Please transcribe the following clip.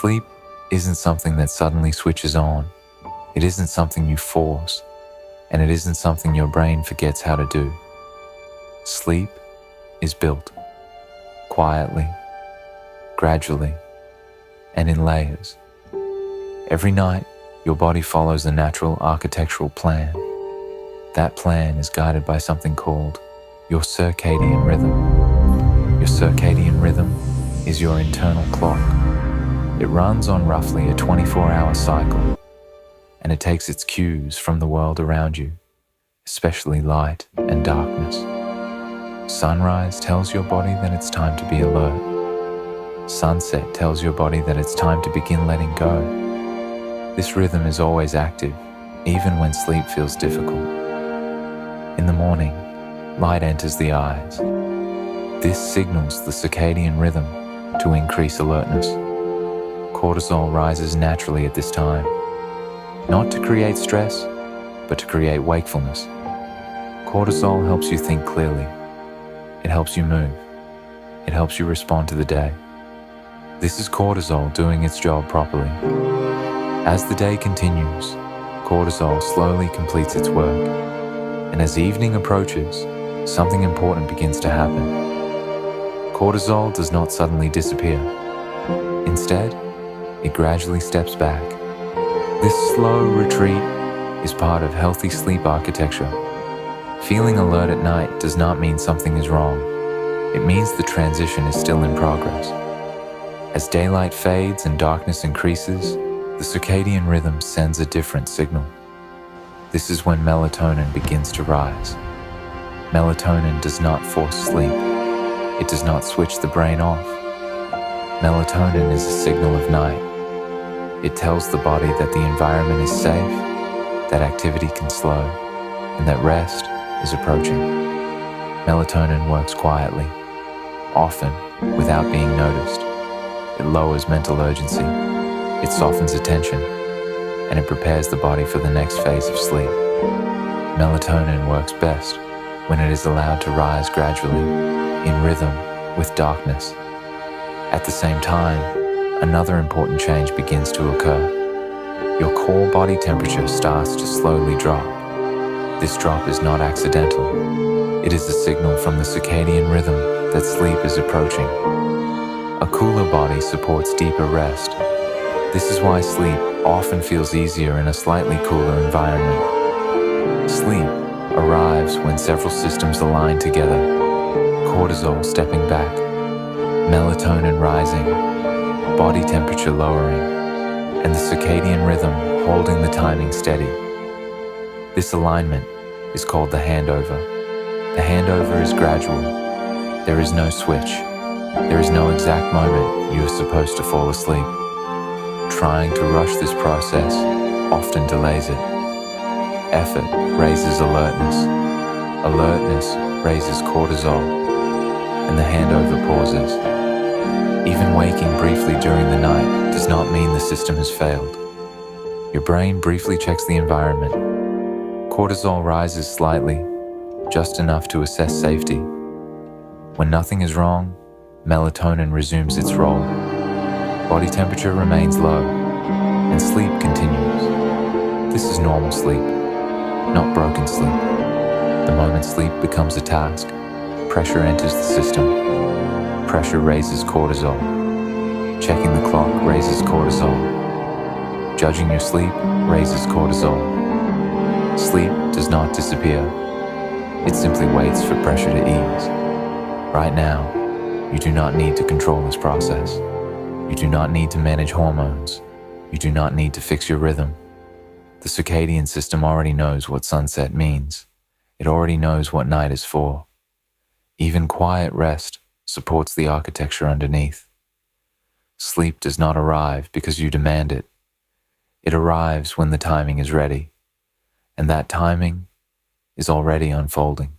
Sleep isn't something that suddenly switches on. It isn't something you force, and it isn't something your brain forgets how to do. Sleep is built quietly, gradually, and in layers. Every night, your body follows a natural architectural plan. That plan is guided by something called your circadian rhythm. Your circadian rhythm is your internal clock. It runs on roughly a 24-hour cycle, and it takes its cues from the world around you, especially light and darkness. Sunrise tells your body that it's time to be alert. Sunset tells your body that it's time to begin letting go. This rhythm is always active, even when sleep feels difficult. In the morning, light enters the eyes. This signals the circadian rhythm to increase alertness. Cortisol rises naturally at this time, not to create stress, but to create wakefulness. Cortisol helps you think clearly. It helps you move. It helps you respond to the day. This is cortisol doing its job properly. As the day continues, cortisol slowly completes its work, and as evening approaches, something important begins to happen. Cortisol does not suddenly disappear. Instead, it gradually steps back. This slow retreat is part of healthy sleep architecture. Feeling alert at night does not mean something is wrong. It means the transition is still in progress. As daylight fades and darkness increases, the circadian rhythm sends a different signal. This is when melatonin begins to rise. Melatonin does not force sleep. It does not switch the brain off. Melatonin is a signal of night. It tells the body that the environment is safe, that activity can slow, and that rest is approaching. Melatonin works quietly, often without being noticed. It lowers mental urgency, it softens attention, and it prepares the body for the next phase of sleep. Melatonin works best when it is allowed to rise gradually, in rhythm with darkness. At the same time, another important change begins to occur. Your core body temperature starts to slowly drop. This drop is not accidental. It is a signal from the circadian rhythm that sleep is approaching. A cooler body supports deeper rest. This is why sleep often feels easier in a slightly cooler environment. Sleep arrives when several systems align together. Cortisol stepping back, melatonin rising, body temperature lowering, and the circadian rhythm holding the timing steady. This alignment is called the handover. The handover is gradual. There is no switch. There is no exact moment you are supposed to fall asleep. Trying to rush this process often delays it. Effort raises alertness. Alertness raises cortisol, and the handover pauses. Even waking briefly during the night does not mean the system has failed. Your brain briefly checks the environment. Cortisol rises slightly, just enough to assess safety. When nothing is wrong, melatonin resumes its role. Body temperature remains low, and sleep continues. This is normal sleep, not broken sleep. The moment sleep becomes a task, pressure enters the system. Pressure raises cortisol. Checking the clock raises cortisol. Judging your sleep raises cortisol. Sleep does not disappear. It simply waits for pressure to ease. Right now, you do not need to control this process. You do not need to manage hormones. You do not need to fix your rhythm. The circadian system already knows what sunset means. It already knows what night is for. Even quiet rest supports the architecture underneath. Sleep does not arrive because you demand it. It arrives when the timing is ready, and that timing is already unfolding.